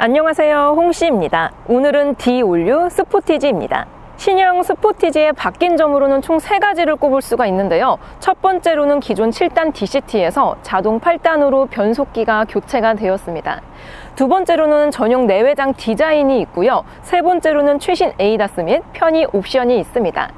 안녕하세요, 홍씨입니다. 오늘은 D-올류 스포티지입니다. 신형 스포티지의 바뀐 점으로는 총 3가지를 꼽을 수가 있는데요. 첫 번째로는 기존 7단 DCT에서 자동 8단으로 변속기가 교체가 되었습니다. 두 번째로는 전용 내외장 디자인이 있고요. 세 번째로는 최신 ADAS 및 편의 옵션이 있습니다.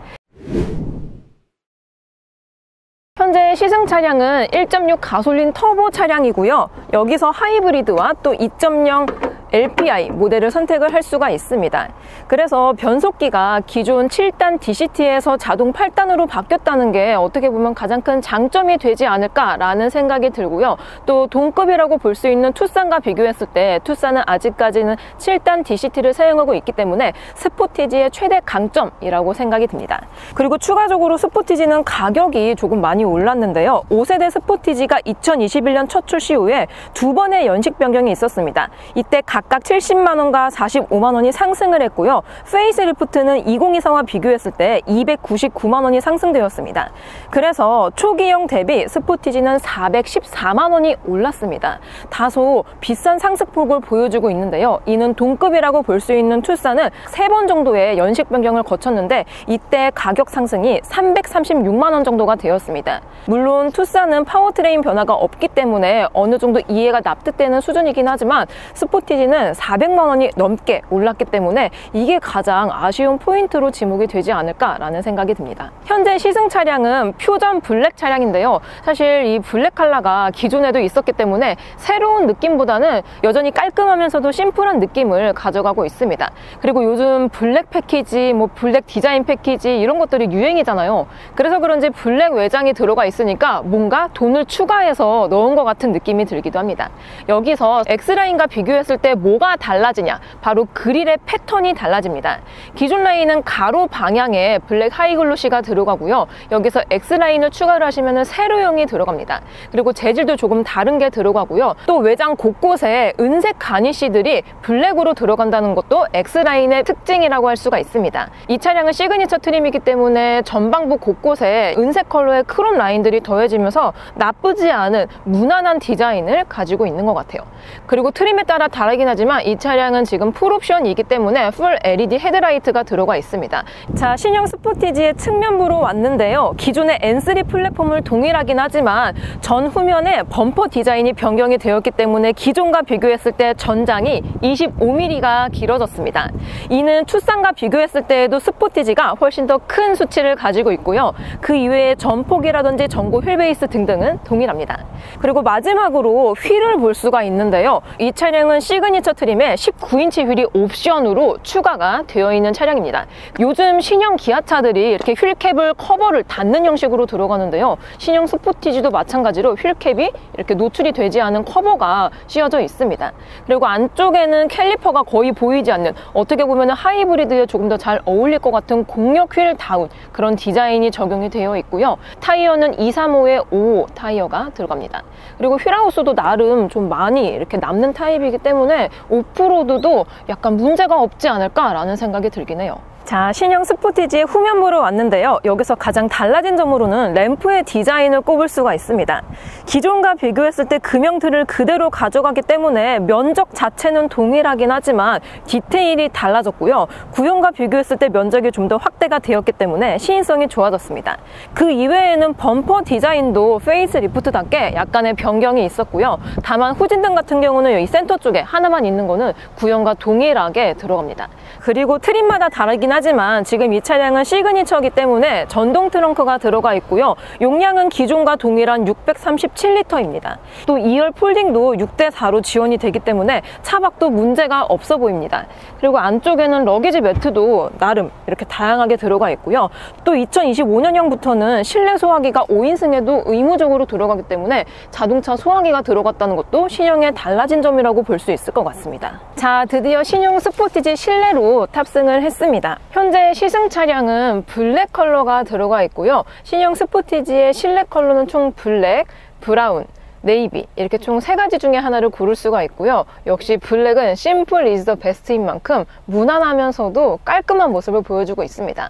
현재 시승 차량은 1.6 가솔린 터보 차량이고요. 여기서 하이브리드와 또 2.0 LPI 모델을 선택을 할 수가 있습니다. 그래서 변속기가 기존 7단 DCT에서 자동 8단으로 바뀌었다는 게 어떻게 보면 가장 큰 장점이 되지 않을까라는 생각이 들고요. 또 동급이라고 볼 수 있는 투싼과 비교했을 때 투싼은 아직까지는 7단 DCT를 사용하고 있기 때문에 스포티지의 최대 강점이라고 생각이 듭니다. 그리고 추가적으로 스포티지는 가격이 조금 많이 올랐는데요. 5세대 스포티지가 2021년 첫 출시 후에 2번의 연식 변경이 있었습니다. 이때 각각 70만원과 45만원이 상승을 했고요. 페이스리프트는 2024와 비교했을 때 299만원이 상승되었습니다. 그래서 초기형 대비 스포티지는 414만원이 올랐습니다. 다소 비싼 상승폭을 보여주고 있는데요. 이는 동급이라고 볼 수 있는 투싼은 3번 정도의 연식 변경을 거쳤는데 이때 가격 상승이 336만원 정도가 되었습니다. 물론 투싼은 파워트레인 변화가 없기 때문에 어느 정도 이해가 납득되는 수준이긴 하지만 스포티지는 400만원이 넘게 올랐기 때문에 이게 가장 아쉬운 포인트로 지목이 되지 않을까라는 생각이 듭니다. 현재 시승 차량은 퓨전 블랙 차량인데요. 사실 이 블랙 컬러가 기존에도 있었기 때문에 새로운 느낌보다는 여전히 깔끔하면서도 심플한 느낌을 가져가고 있습니다. 그리고 요즘 블랙 패키지, 블랙 디자인 패키지 이런 것들이 유행이잖아요. 그래서 그런지 블랙 외장이 들어가 있으니까 뭔가 돈을 추가해서 넣은 것 같은 느낌이 들기도 합니다. 여기서 X라인과 비교했을 때 뭐가 달라지냐? 바로 그릴의 패턴이 달라집니다. 기존 라인은 가로 방향에 블랙 하이글로시가 들어가고요. 여기서 X라인을 추가를 하시면 세로형이 들어갑니다. 그리고 재질도 조금 다른 게 들어가고요. 또 외장 곳곳에 은색 가니쉬들이 블랙으로 들어간다는 것도 X라인의 특징이라고 할 수가 있습니다. 이 차량은 시그니처 트림이기 때문에 전방부 곳곳에 은색 컬러의 크롬 라인들이 더해지면서 나쁘지 않은 무난한 디자인을 가지고 있는 것 같아요. 그리고 트림에 따라 다르긴 하지만 이 차량은 지금 풀옵션이기 때문에 풀 LED 헤드라이트가 들어가 있습니다. 자, 신형 스포티지의 측면부로 왔는데요. 기존의 N3 플랫폼을 동일하긴 하지만 전 후면에 범퍼 디자인이 변경이 되었기 때문에 기존과 비교했을 때 전장이 25mm가 길어졌습니다. 이는 투싼과 비교했을 때에도 스포티지가 훨씬 더 큰 수치를 가지고 있고요. 그 이외에 전폭이라든지 전고 휠베이스 등등은 동일합니다. 그리고 마지막으로 휠을 볼 수가 있는데요. 이 차량은 시그니처 트림에 19인치 휠이 옵션으로 추가가 되어 있는 차량입니다. 요즘 신형 기아차들이 이렇게 휠캡을 커버를 닫는 형식으로 들어가는데요. 신형 스포티지도 마찬가지로 휠캡이 이렇게 노출이 되지 않은 커버가 씌워져 있습니다. 그리고 안쪽에는 캘리퍼가 거의 보이지 않는, 어떻게 보면 하이브리드에 조금 더 잘 어울릴 것 같은 공력 휠다운 그런 디자인이 적용이 되어 있고요. 타이어는 235에 55 타이어가 들어갑니다. 그리고 휠하우스도 나름 좀 많이 이렇게 남는 타입이기 때문에 오프로드도 약간 문제가 없지 않을까라는 생각이 들긴 해요. 자, 신형 스포티지의 후면부로 왔는데요. 여기서 가장 달라진 점으로는 램프의 디자인을 꼽을 수가 있습니다. 기존과 비교했을 때 금형틀을 그대로 가져가기 때문에 면적 자체는 동일하긴 하지만 디테일이 달라졌고요. 구형과 비교했을 때 면적이 좀 더 확대가 되었기 때문에 시인성이 좋아졌습니다. 그 이외에는 범퍼 디자인도 페이스리프트답게 약간의 변경이 있었고요. 다만 후진등 같은 경우는 이 센터 쪽에 하나만 있는 거는 구형과 동일하게 들어갑니다. 그리고 트림마다 다르긴 하지만 지금 이 차량은 시그니처이기 때문에 전동 트렁크가 들어가 있고요. 용량은 기존과 동일한 637리터입니다. 또 2열 폴딩도 6대4로 지원이 되기 때문에 차박도 문제가 없어 보입니다. 그리고 안쪽에는 러기지 매트도 나름 이렇게 다양하게 들어가 있고요. 또 2025년형부터는 실내 소화기가 5인승에도 의무적으로 들어가기 때문에 자동차 소화기가 들어갔다는 것도 신형의 달라진 점이라고 볼 수 있을 것 같습니다. 자, 드디어 신형 스포티지 실내로 탑승을 했습니다. 현재 시승 차량은 블랙 컬러가 들어가 있고요. 신형 스포티지의 실내 컬러는 총 블랙, 브라운, 네이비 이렇게 총 3가지 중에 하나를 고를 수가 있고요. 역시 블랙은 심플 is the best인 만큼 무난하면서도 깔끔한 모습을 보여주고 있습니다.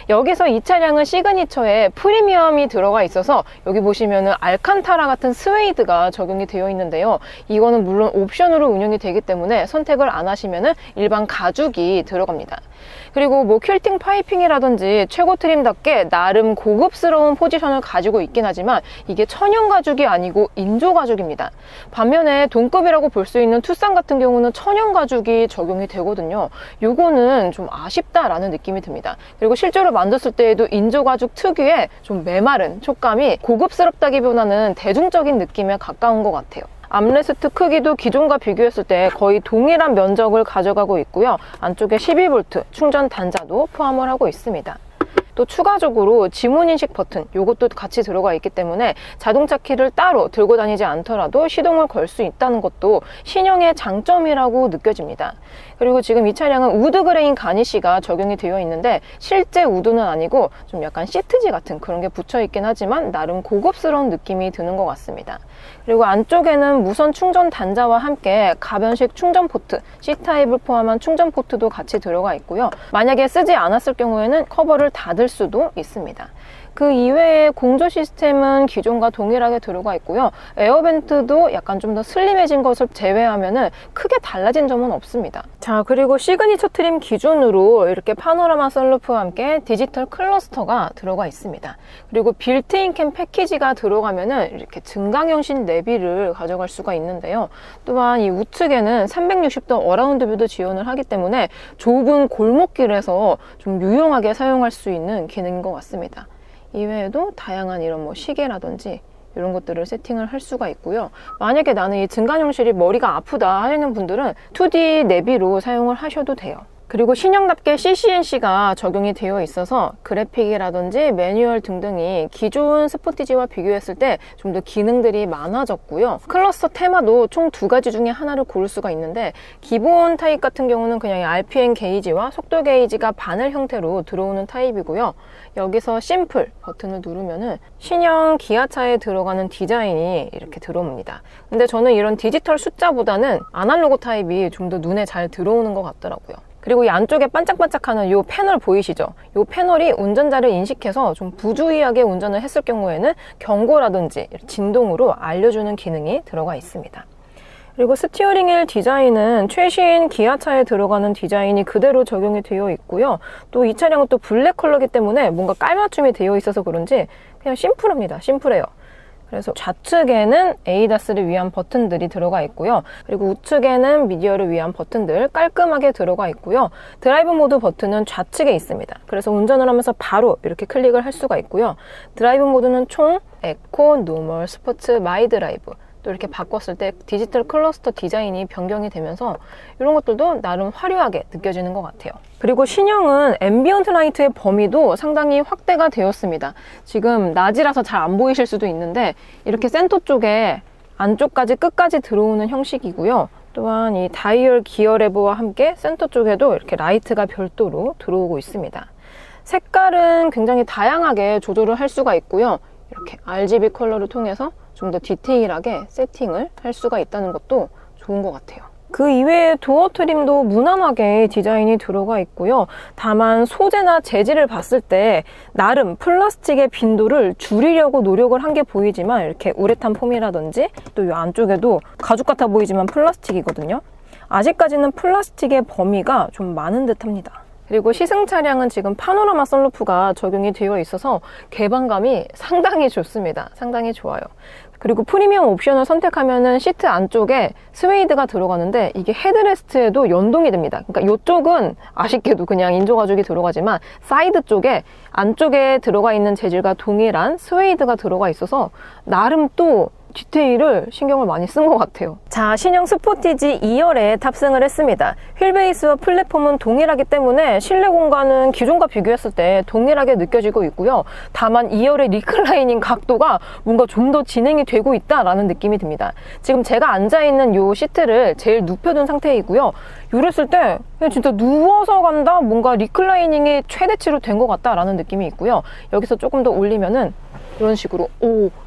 여기서 이 차량은 시그니처에 프리미엄이 들어가 있어서 여기 보시면은 알칸타라 같은 스웨이드가 적용이 되어 있는데요. 이거는 물론 옵션으로 운영이 되기 때문에 선택을 안 하시면은 일반 가죽이 들어갑니다. 그리고 뭐 퀼팅 파이핑이라든지 최고 트림답게 나름 고급스러운 포지션을 가지고 있긴 하지만 이게 천연 가죽이 아니고 인조 가죽입니다. 반면에 동급이라고 볼 수 있는 투싼 같은 경우는 천연 가죽이 적용이 되거든요. 요거는 좀 아쉽다라는 느낌이 듭니다. 그리고 실제로 만졌을 때에도 인조 가죽 특유의 좀 메마른 촉감이 고급스럽다기보다는 대중적인 느낌에 가까운 것 같아요. 암레스트 크기도 기존과 비교했을 때 거의 동일한 면적을 가져가고 있고요. 안쪽에 12V 충전 단자도 포함을 하고 있습니다. 또 추가적으로 지문인식 버튼 이것도 같이 들어가 있기 때문에 자동차 키를 따로 들고 다니지 않더라도 시동을 걸 수 있다는 것도 신형의 장점이라고 느껴집니다. 그리고 지금 이 차량은 우드 그레인 가니쉬가 적용이 되어 있는데 실제 우드는 아니고 좀 약간 시트지 같은 그런 게 붙여 있긴 하지만 나름 고급스러운 느낌이 드는 것 같습니다. 그리고 안쪽에는 무선 충전 단자와 함께 가변식 충전 포트, C타입을 포함한 충전 포트도 같이 들어가 있고요. 만약에 쓰지 않았을 경우에는 커버를 닫을 수도 있습니다. 그 이외에 공조 시스템은 기존과 동일하게 들어가 있고요. 에어벤트도 약간 좀 더 슬림해진 것을 제외하면은 크게 달라진 점은 없습니다. 자, 그리고 시그니처 트림 기준으로 이렇게 파노라마 썬루프와 함께 디지털 클러스터가 들어가 있습니다. 그리고 빌트인 캠 패키지가 들어가면은 이렇게 증강현실 내비를 가져갈 수가 있는데요. 또한 이 우측에는 360도 어라운드 뷰도 지원을 하기 때문에 좁은 골목길에서 좀 유용하게 사용할 수 있는 기능인 것 같습니다. 이외에도 다양한 이런 뭐 시계라든지 이런 것들을 세팅을 할 수가 있고요. 만약에 나는 이 증강현실이 머리가 아프다 하시는 분들은 2D 내비로 사용을 하셔도 돼요. 그리고 신형답게 CCNC가 적용이 되어 있어서 그래픽이라든지 매뉴얼 등등이 기존 스포티지와 비교했을 때 좀 더 기능들이 많아졌고요. 클러스터 테마도 총 2가지 중에 하나를 고를 수가 있는데 기본 타입 같은 경우는 그냥 RPM 게이지와 속도 게이지가 바늘 형태로 들어오는 타입이고요. 여기서 심플 버튼을 누르면은 신형 기아차에 들어가는 디자인이 이렇게 들어옵니다. 근데 저는 이런 디지털 숫자보다는 아날로그 타입이 좀 더 눈에 잘 들어오는 것 같더라고요. 그리고 이 안쪽에 반짝반짝하는 이 패널 보이시죠? 이 패널이 운전자를 인식해서 좀 부주의하게 운전을 했을 경우에는 경고라든지 진동으로 알려주는 기능이 들어가 있습니다. 그리고 스티어링 휠 디자인은 최신 기아차에 들어가는 디자인이 그대로 적용이 되어 있고요. 또 이 차량은 또 블랙 컬러이기 때문에 뭔가 깔맞춤이 되어 있어서 그런지 그냥 심플합니다. 심플해요. 그래서 좌측에는 에이다스를 위한 버튼들이 들어가 있고요. 그리고 우측에는 미디어를 위한 버튼들 깔끔하게 들어가 있고요. 드라이브 모드 버튼은 좌측에 있습니다. 그래서 운전을 하면서 바로 이렇게 클릭을 할 수가 있고요. 드라이브 모드는 총, 에코, 노멀, 스포츠, 마이 드라이브 또 이렇게 바꿨을 때 디지털 클러스터 디자인이 변경이 되면서 이런 것들도 나름 화려하게 느껴지는 것 같아요. 그리고 신형은 앰비언트 라이트의 범위도 상당히 확대가 되었습니다. 지금 낮이라서 잘 안 보이실 수도 있는데 이렇게 센터 쪽에 안쪽까지 끝까지 들어오는 형식이고요. 또한 이 다이얼 기어 레버와 함께 센터 쪽에도 이렇게 라이트가 별도로 들어오고 있습니다. 색깔은 굉장히 다양하게 조절을 할 수가 있고요. 이렇게 RGB 컬러를 통해서 좀 더 디테일하게 세팅을 할 수가 있다는 것도 좋은 것 같아요. 그 이외에 도어 트림도 무난하게 디자인이 들어가 있고요. 다만 소재나 재질을 봤을 때 나름 플라스틱의 빈도를 줄이려고 노력을 한 게 보이지만 이렇게 우레탄 폼이라든지 또 이 안쪽에도 가죽 같아 보이지만 플라스틱이거든요. 아직까지는 플라스틱의 범위가 좀 많은 듯 합니다. 그리고 시승 차량은 지금 파노라마 썬루프가 적용이 되어 있어서 개방감이 상당히 좋습니다. 상당히 좋아요. 그리고 프리미엄 옵션을 선택하면은 시트 안쪽에 스웨이드가 들어가는데 이게 헤드레스트에도 연동이 됩니다. 그러니까 이쪽은 아쉽게도 그냥 인조 가죽이 들어가지만 사이드 쪽에 안쪽에 들어가 있는 재질과 동일한 스웨이드가 들어가 있어서 나름 또 디테일을 신경을 많이 쓴 것 같아요. 자, 신형 스포티지 2열에 탑승을 했습니다. 휠베이스와 플랫폼은 동일하기 때문에 실내 공간은 기존과 비교했을 때 동일하게 느껴지고 있고요. 다만 2열의 리클라이닝 각도가 뭔가 좀 더 진행이 되고 있다라는 느낌이 듭니다. 지금 제가 앉아있는 이 시트를 제일 눕혀둔 상태이고요. 이랬을 때 그냥 진짜 누워서 간다? 뭔가 리클라이닝이 최대치로 된 것 같다라는 느낌이 있고요. 여기서 조금 더 올리면은 이런 식으로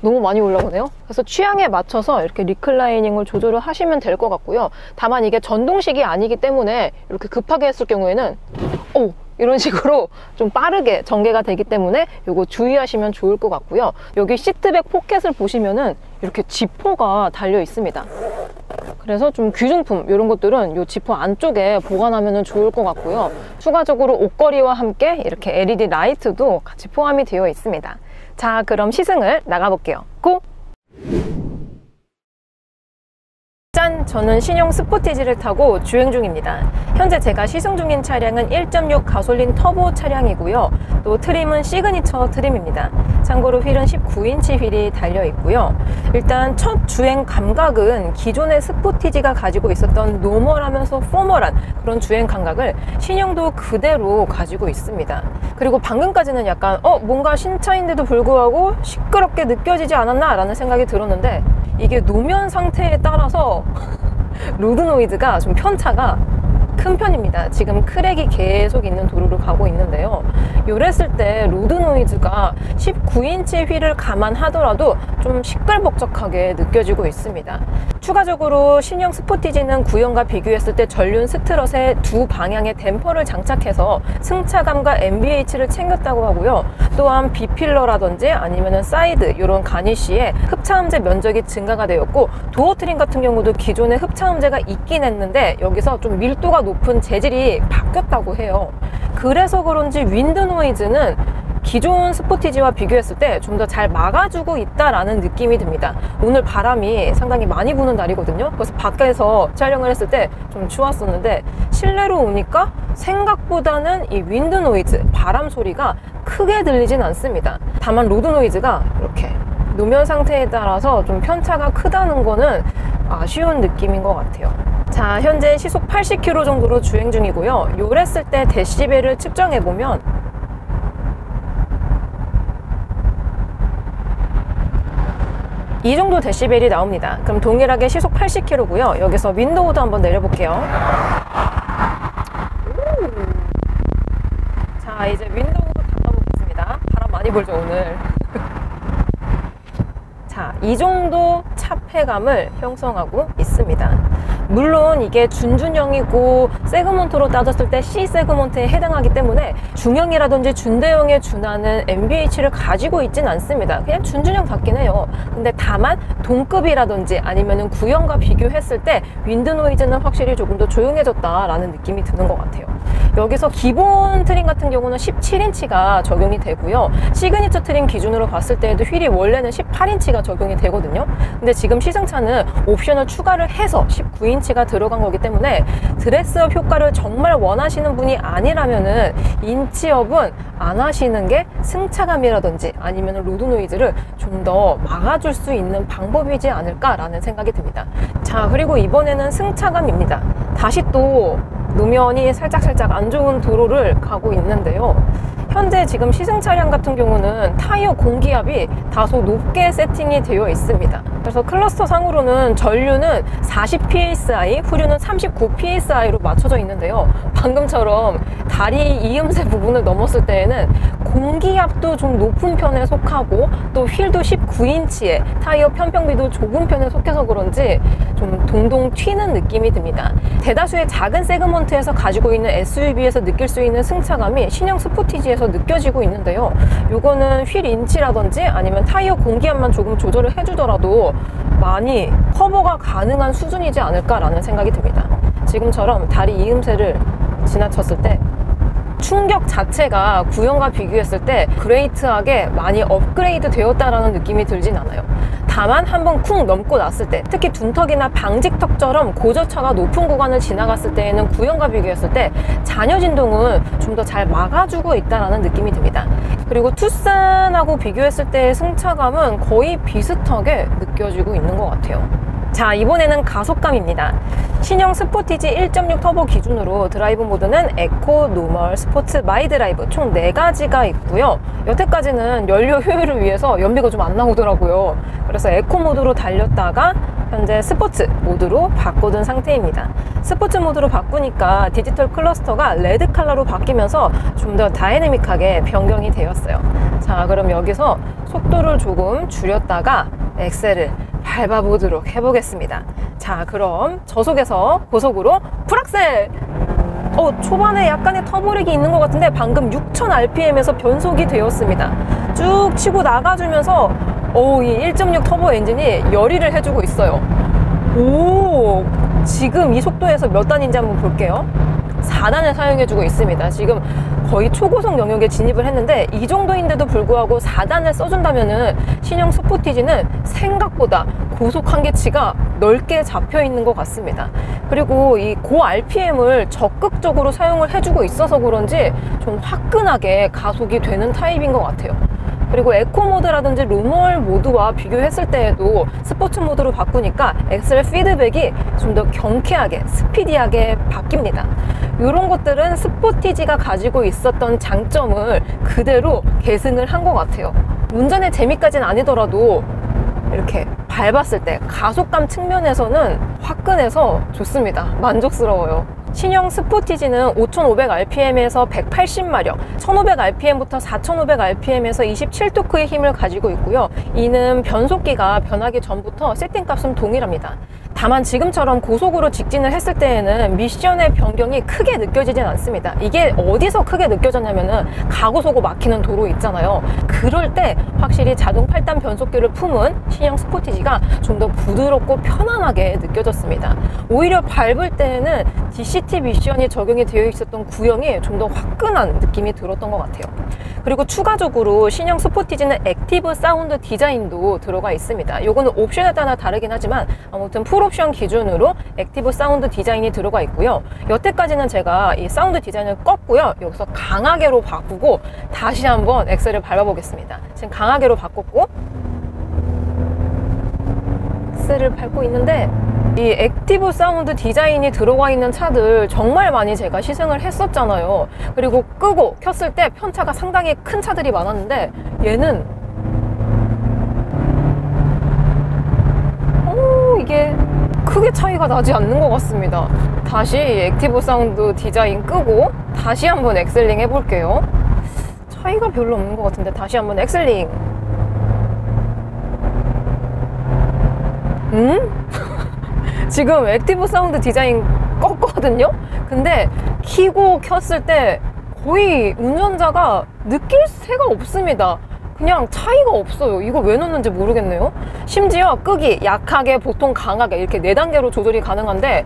너무 많이 올라오네요. 그래서 취향에 맞춰서 이렇게 리클라이닝을 조절을 하시면 될 것 같고요. 다만 이게 전동식이 아니기 때문에 이렇게 급하게 했을 경우에는 이런 식으로 좀 빠르게 전개가 되기 때문에 이거 주의하시면 좋을 것 같고요. 여기 시트백 포켓을 보시면은 이렇게 지퍼가 달려 있습니다. 그래서 좀 귀중품 이런 것들은 이 지퍼 안쪽에 보관하면 좋을 것 같고요. 추가적으로 옷걸이와 함께 이렇게 LED 라이트도 같이 포함이 되어 있습니다. 자, 그럼 시승을 나가볼게요. 고! 짠! 저는 신형 스포티지를 타고 주행 중입니다. 현재 제가 시승 중인 차량은 1.6 가솔린 터보 차량이고요. 또 트림은 시그니처 트림입니다. 참고로 휠은 19인치 휠이 달려 있고요. 일단 첫 주행 감각은 기존의 스포티지가 가지고 있었던 노멀하면서 포멀한 그런 주행 감각을 신형도 그대로 가지고 있습니다. 그리고 방금까지는 약간 뭔가 신차인데도 불구하고 시끄럽게 느껴지지 않았나 라는 생각이 들었는데, 이게 노면 상태에 따라서 로드 노이즈가 좀 편차가 큰 편입니다. 지금 크랙이 계속 있는 도로를 가고 있는데요. 요랬을 때 로드 노이즈가 19인치 휠을 감안하더라도 좀 시끌벅적하게 느껴지고 있습니다. 추가적으로 신형 스포티지는 구형과 비교했을 때 전륜 스트럿에 두 방향의 댐퍼를 장착해서 승차감과 NVH를 챙겼다고 하고요. 또한 B필러라든지 아니면 사이드 이런 가니쉬에 흡차음재 면적이 증가가 되었고, 도어 트림 같은 경우도 기존에 흡차음재가 있긴 했는데 여기서 좀 밀도가 높은 재질이 바뀌었다고 해요. 그래서 그런지 윈드 노이즈는 기존 스포티지와 비교했을 때 좀 더 잘 막아주고 있다라는 느낌이 듭니다. 오늘 바람이 상당히 많이 부는 날이거든요. 그래서 밖에서 촬영을 했을 때 좀 추웠었는데 실내로 오니까 생각보다는 이 윈드 노이즈, 바람 소리가 크게 들리진 않습니다. 다만 로드 노이즈가 이렇게 노면 상태에 따라서 좀 편차가 크다는 거는 아쉬운 느낌인 것 같아요. 자, 현재 시속 80km 정도로 주행 중이고요. 요랬을 때 데시벨을 측정해보면 이 정도 데시벨이 나옵니다. 그럼 동일하게 시속 80km고요. 여기서 윈도우도 한번 내려볼게요. 자, 이제 윈도우도 닫아보겠습니다. 바람 많이 불죠, 오늘. 자, 이 정도 차폐감을 형성하고 있습니다. 물론 이게 준준형이고 세그먼트로 따졌을 때 C 세그먼트에 해당하기 때문에 중형이라든지 준대형에 준하는 NVH를 가지고 있진 않습니다. 그냥 준준형 같긴 해요. 근데 다만 동급이라든지 아니면 구형과 비교했을 때 윈드 노이즈는 확실히 조금 더 조용해졌다라는 느낌이 드는 것 같아요. 여기서 기본 트림 같은 경우는 17인치가 적용이 되고요. 시그니처 트림 기준으로 봤을 때에도 휠이 원래는 18인치가 적용이 되거든요. 근데 지금 시승차는 옵션을 추가를 해서 19인치가 들어간 거기 때문에 드레스업 효과를 정말 원하시는 분이 아니라면은 인치업은 안 하시는 게 승차감이라든지 아니면 로드 노이즈를 좀 더 막아줄 수 있는 방법이지 않을까라는 생각이 듭니다. 자, 그리고 이번에는 승차감입니다. 다시 또 노면이 살짝 안 좋은 도로를 가고 있는데요. 현재 지금 시승 차량 같은 경우는 타이어 공기압이 다소 높게 세팅이 되어 있습니다. 그래서 클러스터 상으로는 전류는 40psi, 후륜은 39psi로 맞춰져 있는데요. 방금처럼 다리 이음새 부분을 넘었을 때에는 공기압도 좀 높은 편에 속하고 또 휠도 19인치에 타이어 편평비도 좁은 편에 속해서 그런지 좀 동동 튀는 느낌이 듭니다. 대다수의 작은 세그먼트에서 가지고 있는 SUV에서 느낄 수 있는 승차감이 신형 스포티지에서 느껴지고 있는데요. 요거는 휠 인치라든지 아니면 타이어 공기압만 조금 조절을 해주더라도 많이 커버가 가능한 수준이지 않을까라는 생각이 듭니다. 지금처럼 다리 이음새를 지나쳤을 때 충격 자체가 구형과 비교했을 때 그레이트하게 많이 업그레이드 되었다라는 느낌이 들진 않아요. 다만 한번 쿵 넘고 났을 때, 특히 둔턱이나 방직턱처럼 고저차가 높은 구간을 지나갔을 때에는 구형과 비교했을 때 잔여 진동은 좀 더 잘 막아주고 있다라는 느낌이 듭니다. 그리고 투싼하고 비교했을 때의 승차감은 거의 비슷하게 느껴지고 있는 것 같아요. 자, 이번에는 가속감입니다. 신형 스포티지 1.6 터보 기준으로 드라이브 모드는 에코, 노멀, 스포츠, 마이 드라이브 총 4가지가 있고요. 여태까지는 연료 효율을 위해서 연비가 좀 안 나오더라고요. 그래서 에코 모드로 달렸다가 현재 스포츠 모드로 바꿔둔 상태입니다. 스포츠 모드로 바꾸니까 디지털 클러스터가 레드 컬러로 바뀌면서 좀 더 다이내믹하게 변경이 되었어요. 자, 그럼 여기서 속도를 조금 줄였다가 엑셀을 밟아보도록 해보겠습니다. 자, 그럼 저속에서 고속으로 풀악셀! 초반에 약간의 터보력이 있는 것 같은데 방금 6000rpm에서 변속이 되었습니다. 쭉 치고 나가주면서 이 1.6 터보 엔진이 열의를 해주고 있어요. 오, 지금 이 속도에서 몇 단인지 한번 볼게요. 4단을 사용해주고 있습니다. 지금 거의 초고속 영역에 진입을 했는데 이 정도인데도 불구하고 4단을 써준다면은 신형 스포티지는 생각보다 고속 한계치가 넓게 잡혀 있는 것 같습니다. 그리고 이 고 RPM을 적극적으로 사용을 해주고 있어서 그런지 좀 화끈하게 가속이 되는 타입인 것 같아요. 그리고 에코 모드라든지 노멀 모드와 비교했을 때에도 스포츠 모드로 바꾸니까 엑셀 피드백이 좀 더 경쾌하게 스피디하게 바뀝니다. 이런 것들은 스포티지가 가지고 있었던 장점을 그대로 계승을 한 것 같아요. 운전의 재미까지는 아니더라도 이렇게 밟았을 때 가속감 측면에서는 화끈해서 좋습니다. 만족스러워요. 신형 스포티지는 5500rpm에서 180마력, 1500rpm부터 4500rpm에서 27토크의 힘을 가지고 있고요. 이는 변속기가 변하기 전부터 세팅값은 동일합니다. 다만 지금처럼 고속으로 직진을 했을 때에는 미션의 변경이 크게 느껴지진 않습니다. 이게 어디서 크게 느껴졌냐면은 가고속으로 막히는 도로 있잖아요. 그럴 때 확실히 자동 8단 변속기를 품은 신형 스포티지가 좀 더 부드럽고 편안하게 느껴졌습니다. 오히려 밟을 때에는 DCT 미션이 적용이 되어 있었던 구형이 좀 더 화끈한 느낌이 들었던 것 같아요. 그리고 추가적으로 신형 스포티지는 액티브 사운드 디자인도 들어가 있습니다. 요거는 옵션에 따라 다르긴 하지만 아무튼 풀옵션 기준으로 액티브 사운드 디자인이 들어가 있고요. 여태까지는 제가 이 사운드 디자인을 껐고요. 여기서 강하게로 바꾸고 다시 한번 엑셀을 밟아보겠습니다. 지금 강하게로 바꿨고 엑셀을 밟고 있는데 이 액티브 사운드 디자인이 들어가 있는 차들 정말 많이 제가 시승을 했었잖아요. 그리고 끄고 켰을 때 편차가 상당히 큰 차들이 많았는데 얘는 이게 크게 차이가 나지 않는 것 같습니다. 다시 액티브 사운드 디자인 끄고 다시 한번 엑셀링 해볼게요. 차이가 별로 없는 것 같은데 다시 한번 엑셀링. 지금 액티브 사운드 디자인 껐거든요? 근데 키고 켰을 때 거의 운전자가 느낄 새가 없습니다. 그냥 차이가 없어요. 이거 왜 넣는지 모르겠네요. 심지어 끄기 약하게, 보통 강하게 이렇게 4단계로 조절이 가능한데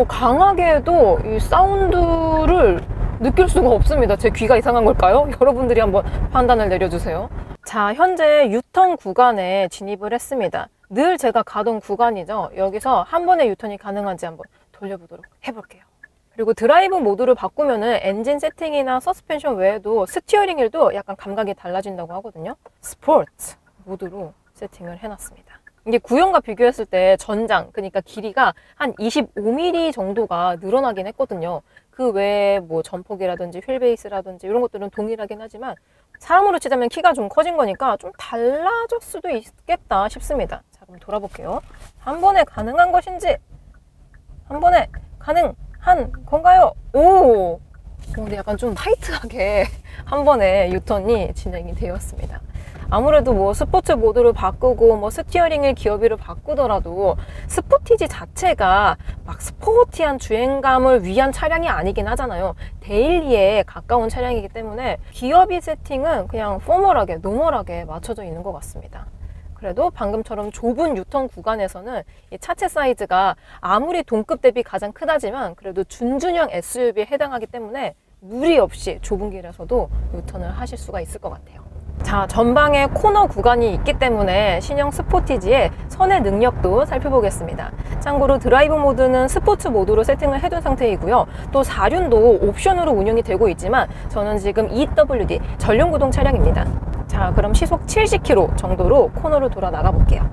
강하게 해도 이 사운드를 느낄 수가 없습니다. 제 귀가 이상한 걸까요? 여러분들이 한번 판단을 내려주세요. 자, 현재 유턴 구간에 진입을 했습니다. 늘 제가 가던 구간이죠. 여기서 한 번의 유턴이 가능한지 한번 돌려보도록 해볼게요. 그리고 드라이브 모드를 바꾸면은 엔진 세팅이나 서스펜션 외에도 스티어링 휠도 약간 감각이 달라진다고 하거든요. 스포츠 모드로 세팅을 해놨습니다. 이게 구형과 비교했을 때 전장, 그러니까 길이가 한 25mm 정도가 늘어나긴 했거든요. 그 외에 뭐 전폭이라든지 휠베이스라든지 이런 것들은 동일하긴 하지만 사람으로 치자면 키가 좀 커진 거니까 좀 달라질 수도 있겠다 싶습니다. 자, 그럼 돌아볼게요. 한 번에 가능한 것인지, 한 번에 가능한 건가요? 오! 근데 약간 좀 타이트하게 한 번에 유턴이 진행이 되었습니다. 아무래도 뭐 스포츠 모드를 바꾸고 뭐 스티어링을 기어비를 바꾸더라도 스포티지 자체가 막 스포티한 주행감을 위한 차량이 아니긴 하잖아요. 데일리에 가까운 차량이기 때문에 기어비 세팅은 그냥 포멀하게, 노멀하게 맞춰져 있는 것 같습니다. 그래도 방금처럼 좁은 유턴 구간에서는 이 차체 사이즈가 아무리 동급 대비 가장 크다지만 그래도 준준형 SUV에 해당하기 때문에 무리 없이 좁은 길에서도 유턴을 하실 수가 있을 것 같아요. 자, 전방에 코너 구간이 있기 때문에 신형 스포티지의 선의 능력도 살펴보겠습니다. 참고로 드라이브 모드는 스포츠 모드로 세팅을 해둔 상태이고요. 또 4륜도 옵션으로 운영이 되고 있지만 저는 지금 EWD 전륜구동 차량입니다. 자, 그럼 시속 70km 정도로 코너를 돌아 나가 볼게요.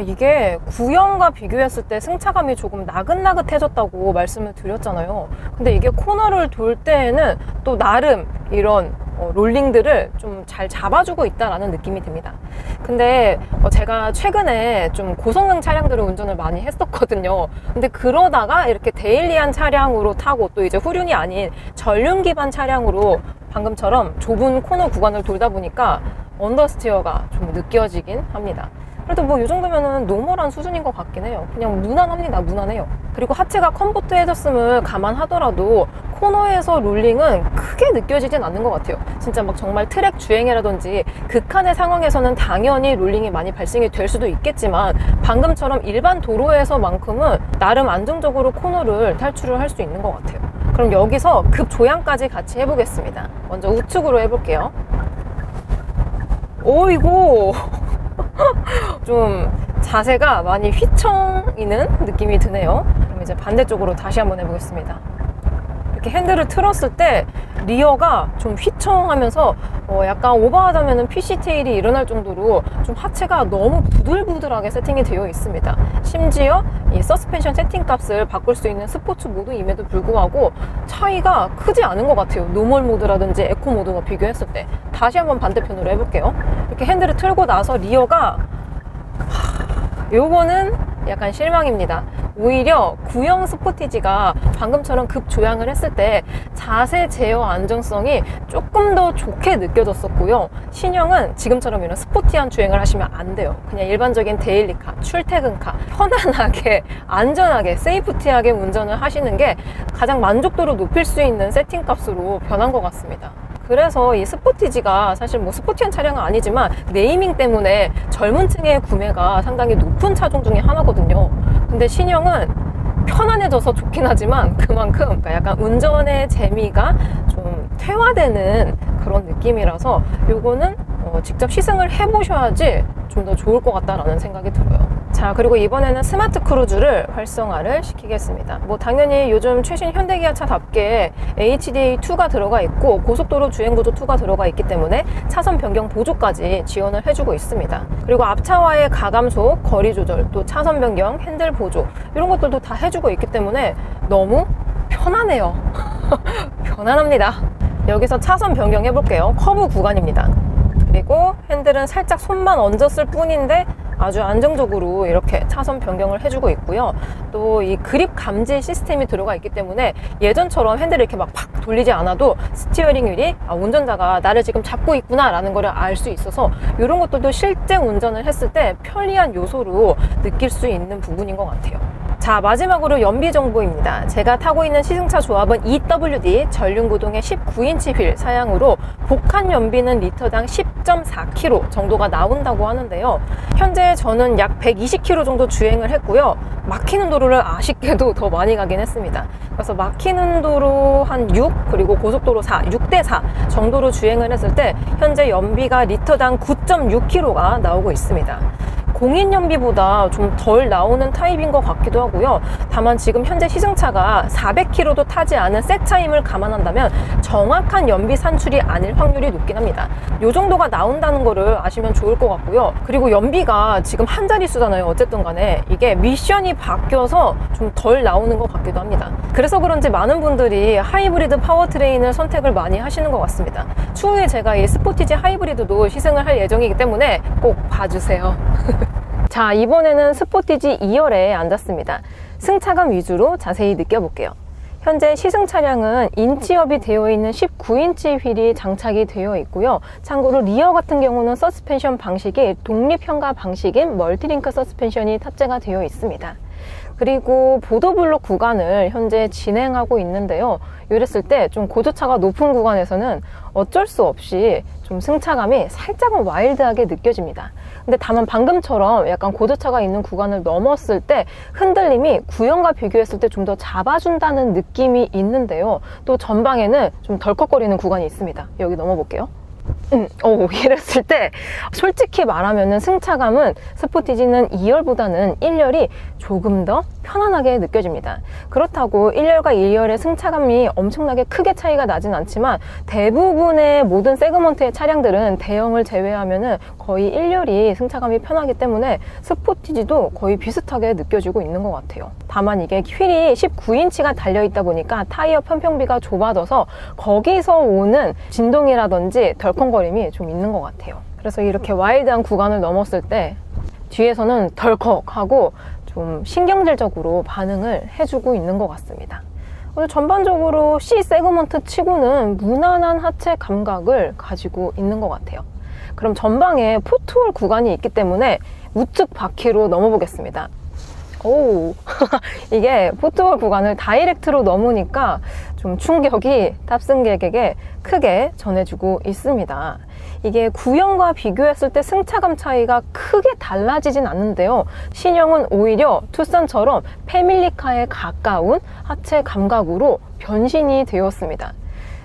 이게 구형과 비교했을 때 승차감이 조금 나긋나긋해졌다고 말씀을 드렸잖아요. 근데 이게 코너를 돌 때에는 또 나름 이런 롤링들을 좀 잘 잡아주고 있다라는 느낌이 듭니다. 근데 제가 최근에 좀 고성능 차량들을 운전을 많이 했었거든요. 근데 그러다가 이렇게 데일리한 차량으로 타고 또 이제 후륜이 아닌 전륜 기반 차량으로 방금처럼 좁은 코너 구간을 돌다 보니까 언더스티어가 좀 느껴지긴 합니다. 그래도 뭐 이 정도면은 노멀한 수준인 것 같긴 해요. 그냥 무난합니다. 무난해요. 그리고 하체가 컴포트해졌음을 감안하더라도 코너에서 롤링은 크게 느껴지진 않는 것 같아요. 진짜 막 정말 트랙 주행이라든지 극한의 상황에서는 당연히 롤링이 많이 발생이 될 수도 있겠지만 방금처럼 일반 도로에서만큼은 나름 안정적으로 코너를 탈출을 할 수 있는 것 같아요. 그럼 여기서 급조양까지 같이 해보겠습니다. 먼저 우측으로 해볼게요. 오이고 좀 자세가 많이 휘청이는 느낌이 드네요. 그럼 이제 반대쪽으로 다시 한번 해보겠습니다. 이렇게 핸들을 틀었을 때 리어가 좀 휘청하면서 약간 오버하자면 피쉬테일이 일어날 정도로 좀 하체가 너무 부들부들하게 세팅이 되어 있습니다. 심지어 이 서스펜션 세팅 값을 바꿀 수 있는 스포츠 모드임에도 불구하고 차이가 크지 않은 것 같아요. 노멀 모드라든지 에코 모드와 비교했을 때. 다시 한번 반대편으로 해볼게요. 이렇게 핸들을 틀고 나서 리어가 요거는 약간 실망입니다. 오히려 구형 스포티지가 방금처럼 급조양을 했을 때 자세 제어 안정성이 조금 더 좋게 느껴졌었고요. 신형은 지금처럼 이런 스포티한 주행을 하시면 안 돼요. 그냥 일반적인 데일리카, 출퇴근카 편안하게 안전하게 세이프티하게 운전을 하시는 게 가장 만족도를 높일 수 있는 세팅 값으로 변한 것 같습니다. 그래서 이 스포티지가 사실 뭐 스포티한 차량은 아니지만 네이밍 때문에 젊은 층의 구매가 상당히 높은 차종 중에 하나거든요. 근데 신형은 편안해져서 좋긴 하지만 그만큼 그러니까 약간 운전의 재미가 좀 퇴화되는 그런 느낌이라서 요거는 직접 시승을 해보셔야지 좀 더 좋을 것 같다라는 생각이 들어요. 자, 그리고 이번에는 스마트 크루즈를 활성화를 시키겠습니다. 뭐 당연히 요즘 최신 현대기아차답게 HDA2가 들어가 있고 고속도로 주행보조 2가 들어가 있기 때문에 차선 변경 보조까지 지원을 해주고 있습니다. 그리고 앞차와의 가감속, 거리 조절, 또 차선 변경, 핸들 보조 이런 것들도 다 해주고 있기 때문에 너무 편안해요. 편안합니다. 여기서 차선 변경 해볼게요. 커브 구간입니다. 그리고 핸들은 살짝 손만 얹었을 뿐인데 아주 안정적으로 이렇게 차선 변경을 해주고 있고요. 또 이 그립 감지 시스템이 들어가 있기 때문에 예전처럼 핸들을 이렇게 막 팍 돌리지 않아도 스티어링 휠이 운전자가 나를 지금 잡고 있구나 라는 걸 알 수 있어서 이런 것들도 실제 운전을 했을 때 편리한 요소로 느낄 수 있는 부분인 것 같아요. 자, 마지막으로 연비 정보입니다. 제가 타고 있는 시승차 조합은 EWD 전륜구동의 19인치 휠 사양으로 복합 연비는 리터당 10.4km 정도가 나온다고 하는데요. 현재 저는 약 120km 정도 주행을 했고요. 막히는 도로를 아쉽게도 더 많이 가긴 했습니다. 그래서 막히는 도로 한 6, 그리고 고속도로 4, 6대4 정도로 주행을 했을 때 현재 연비가 리터당 9.6km가 나오고 있습니다. 공인 연비보다 좀 덜 나오는 타입인 것 같기도 하고요. 다만 지금 현재 시승차가 400km도 타지 않은 새 차임을 감안한다면 정확한 연비 산출이 아닐 확률이 높긴 합니다. 이 정도가 나온다는 거를 아시면 좋을 것 같고요. 그리고 연비가 지금 한 자릿수잖아요. 어쨌든 간에 이게 미션이 바뀌어서 좀 덜 나오는 것 같기도 합니다. 그래서 그런지 많은 분들이 하이브리드 파워트레인을 선택을 많이 하시는 것 같습니다. 추후에 제가 이 스포티지 하이브리드도 시승을 할 예정이기 때문에 꼭 봐주세요. 자, 이번에는 스포티지 2열에 앉았습니다. 승차감 위주로 자세히 느껴볼게요. 현재 시승 차량은 인치업이 되어 있는 19인치 휠이 장착이 되어 있고요. 참고로 리어 같은 경우는 서스펜션 방식이 독립현가 방식인 멀티링크 서스펜션이 탑재가 되어 있습니다. 그리고 보도블록 구간을 현재 진행하고 있는데요. 이랬을 때 좀 고주차가 높은 구간에서는 어쩔 수 없이 좀 승차감이 살짝은 와일드하게 느껴집니다. 근데 다만 방금처럼 약간 고주차가 있는 구간을 넘었을 때 흔들림이 구형과 비교했을 때 좀 더 잡아준다는 느낌이 있는데요. 또 전방에는 좀 덜컥거리는 구간이 있습니다. 여기 넘어볼게요. 이랬을 때 솔직히 말하면 승차감은 스포티지는 2열보다는 1열이 조금 더 편안하게 느껴집니다. 그렇다고 1열과 2열의 승차감이 엄청나게 크게 차이가 나진 않지만 대부분의 모든 세그먼트의 차량들은 대형을 제외하면 거의 1열이 승차감이 편하기 때문에 스포티지도 거의 비슷하게 느껴지고 있는 것 같아요. 다만 이게 휠이 19인치가 달려있다 보니까 타이어 편평비가 좁아져서 거기서 오는 진동이라든지 덜컹거림이 좀 있는 것 같아요. 그래서 이렇게 와일드한 구간을 넘었을 때 뒤에서는 덜컥하고 좀 신경질적으로 반응을 해주고 있는 것 같습니다. 전반적으로 C 세그먼트 치고는 무난한 하체 감각을 가지고 있는 것 같아요. 그럼 전방에 포트홀 구간이 있기 때문에 우측 바퀴로 넘어보겠습니다. 오, 이게 포트홀 구간을 다이렉트로 넘으니까 좀 충격이 탑승객에게 크게 전해주고 있습니다. 이게 구형과 비교했을 때 승차감 차이가 크게 달라지진 않는데요. 신형은 오히려 투싼처럼 패밀리카에 가까운 하체 감각으로 변신이 되었습니다.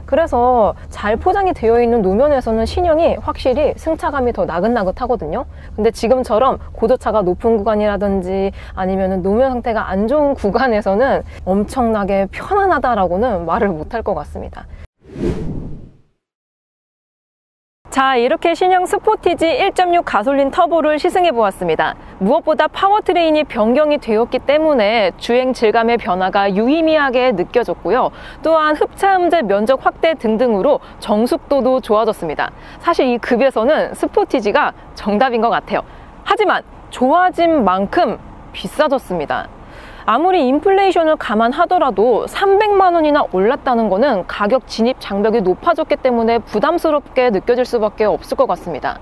그래서 잘 포장이 되어 있는 노면에서는 신형이 확실히 승차감이 더 나긋나긋하거든요. 근데 지금처럼 고도차가 높은 구간이라든지 아니면 노면 상태가 안 좋은 구간에서는 엄청나게 편안하다라고는 말을 못할 것 같습니다. 자, 이렇게 신형 스포티지 1.6 가솔린 터보를 시승해 보았습니다. 무엇보다 파워트레인이 변경이 되었기 때문에 주행 질감의 변화가 유의미하게 느껴졌고요. 또한 흡차음재 면적 확대 등등으로 정숙도도 좋아졌습니다. 사실 이 급에서는 스포티지가 정답인 것 같아요. 하지만 좋아진 만큼 비싸졌습니다. 아무리 인플레이션을 감안하더라도 300만 원이나 올랐다는 거는 가격 진입 장벽이 높아졌기 때문에 부담스럽게 느껴질 수밖에 없을 것 같습니다.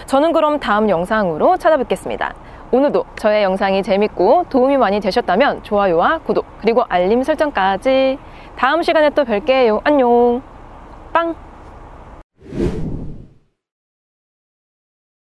저는 그럼 다음 영상으로 찾아뵙겠습니다. 오늘도 저의 영상이 재밌고 도움이 많이 되셨다면 좋아요와 구독 그리고 알림 설정까지. 다음 시간에 또 뵐게요. 안녕. 빵!